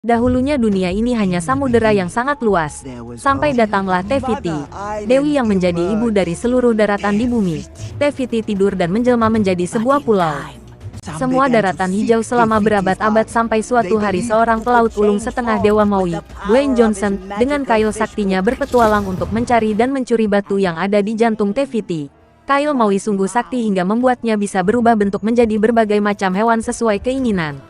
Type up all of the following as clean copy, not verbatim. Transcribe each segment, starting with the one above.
Dahulunya dunia ini hanya samudera yang sangat luas. Sampai datanglah Tefiti, dewi yang menjadi ibu dari seluruh daratan di bumi. Tefiti tidur dan menjelma menjadi sebuah pulau. Semua daratan hijau selama berabad-abad sampai suatu hari seorang pelaut ulung setengah dewa Maui, Dwayne Johnson, dengan kail saktinya berpetualang untuk mencari dan mencuri batu yang ada di jantung Tefiti. Kail Maui sungguh sakti hingga membuatnya bisa berubah bentuk menjadi berbagai macam hewan sesuai keinginan.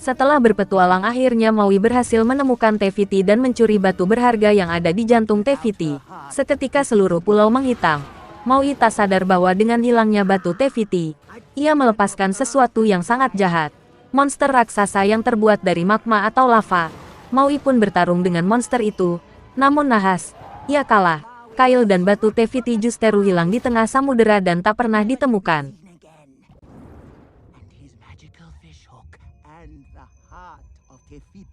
Setelah berpetualang akhirnya Maui berhasil menemukan Tefiti dan mencuri batu berharga yang ada di jantung Tefiti. Seketika seluruh pulau menghitam. Maui tak sadar bahwa dengan hilangnya batu Tefiti, ia melepaskan sesuatu yang sangat jahat. Monster raksasa yang terbuat dari magma atau lava. Maui pun bertarung dengan monster itu. Namun nahas, ia kalah. Kail dan batu Tefiti justru hilang di tengah samudera dan tak pernah ditemukan.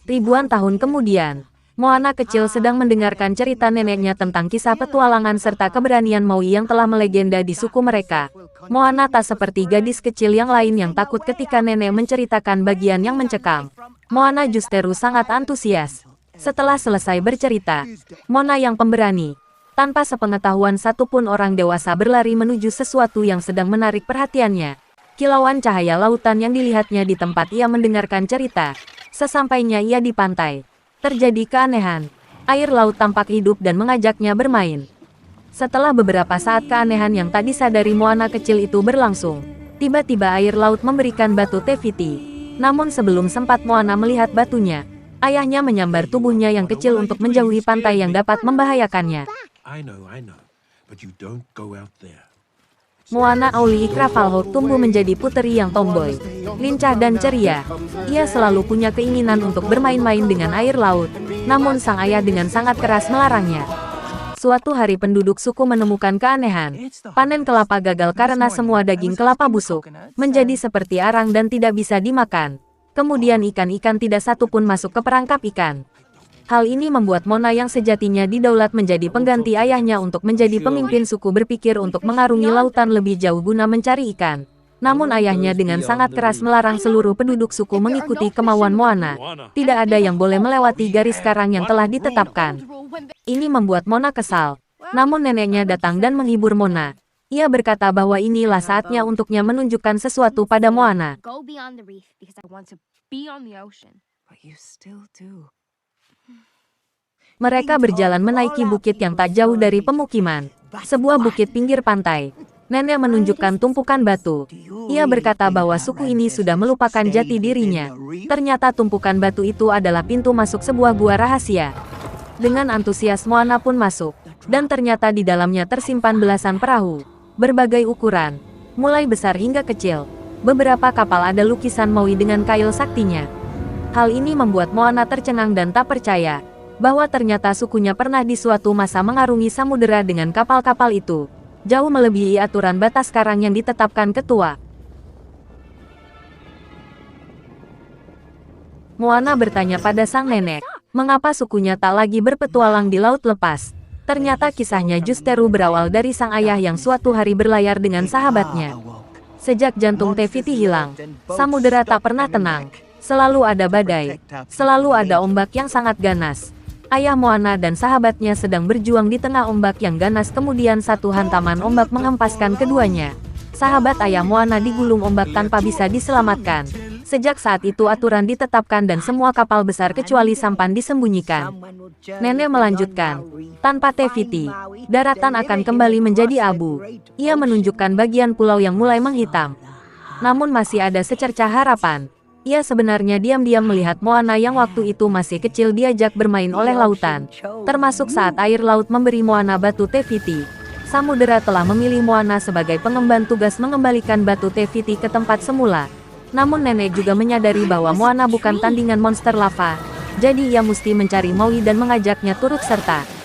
Ribuan tahun kemudian, Moana kecil sedang mendengarkan cerita neneknya tentang kisah petualangan serta keberanian Maui yang telah melegenda di suku mereka. Moana tak seperti gadis kecil yang lain yang takut ketika nenek menceritakan bagian yang mencekam. Moana justru sangat antusias. Setelah selesai bercerita, Moana yang pemberani, tanpa sepengetahuan satupun orang dewasa berlari menuju sesuatu yang sedang menarik perhatiannya. Kilauan cahaya lautan yang dilihatnya di tempat ia mendengarkan cerita. Sesampainya ia di pantai, terjadi keanehan. Air laut tampak hidup dan mengajaknya bermain. Setelah beberapa saat keanehan yang tak disadari Moana kecil itu berlangsung, tiba-tiba air laut memberikan batu Tefiti. Namun sebelum sempat Moana melihat batunya, ayahnya menyambar tubuhnya yang kecil untuk menjauhi pantai yang dapat membahayakannya. Moana Auli'i Cravalhawk tumbuh menjadi puteri yang tomboy, lincah dan ceria. Ia selalu punya keinginan untuk bermain-main dengan air laut, namun sang ayah dengan sangat keras melarangnya. Suatu hari penduduk suku menemukan keanehan. Panen kelapa gagal karena semua daging kelapa busuk, menjadi seperti arang dan tidak bisa dimakan. Kemudian ikan-ikan tidak satu pun masuk ke perangkap ikan. Hal ini membuat Mona yang sejatinya didaulat menjadi pengganti ayahnya untuk menjadi pemimpin suku berpikir untuk mengarungi lautan lebih jauh guna mencari ikan. Namun ayahnya dengan sangat keras melarang seluruh penduduk suku mengikuti kemauan Moana. Tidak ada yang boleh melewati garis karang yang telah ditetapkan. Ini membuat Mona kesal. Namun neneknya datang dan menghibur Mona. Ia berkata bahwa inilah saatnya untuknya menunjukkan sesuatu pada Moana. Mereka berjalan menaiki bukit yang tak jauh dari pemukiman. Sebuah bukit pinggir pantai. Nenek menunjukkan tumpukan batu. Ia berkata bahwa suku ini sudah melupakan jati dirinya. Ternyata tumpukan batu itu adalah pintu masuk sebuah gua rahasia. Dengan antusias Moana pun masuk. Dan ternyata di dalamnya tersimpan belasan perahu. Berbagai ukuran. Mulai besar hingga kecil. Beberapa kapal ada lukisan Maui dengan kail saktinya. Hal ini membuat Moana tercengang dan tak percaya bahwa ternyata sukunya pernah di suatu masa mengarungi samudera dengan kapal-kapal itu, jauh melebihi aturan batas karang yang ditetapkan ketua. Moana bertanya pada sang nenek, mengapa sukunya tak lagi berpetualang di laut lepas. Ternyata kisahnya justru berawal dari sang ayah yang suatu hari berlayar dengan sahabatnya. Sejak jantung Tefiti hilang, samudera tak pernah tenang. Selalu ada badai, selalu ada ombak yang sangat ganas. Ayah Moana dan sahabatnya sedang berjuang di tengah ombak yang ganas, kemudian satu hantaman ombak menghempaskan keduanya. Sahabat ayah Moana digulung ombak tanpa bisa diselamatkan. Sejak saat itu aturan ditetapkan dan semua kapal besar kecuali sampan disembunyikan. Nenek melanjutkan, tanpa Tefiti, daratan akan kembali menjadi abu. Ia menunjukkan bagian pulau yang mulai menghitam. Namun masih ada secercah harapan. Ia sebenarnya diam-diam melihat Moana yang waktu itu masih kecil diajak bermain oleh lautan. Termasuk saat air laut memberi Moana batu Tefiti. Samudera telah memilih Moana sebagai pengemban tugas mengembalikan batu Tefiti ke tempat semula. Namun nenek juga menyadari bahwa Moana bukan tandingan monster lava. Jadi ia mesti mencari Maui dan mengajaknya turut serta.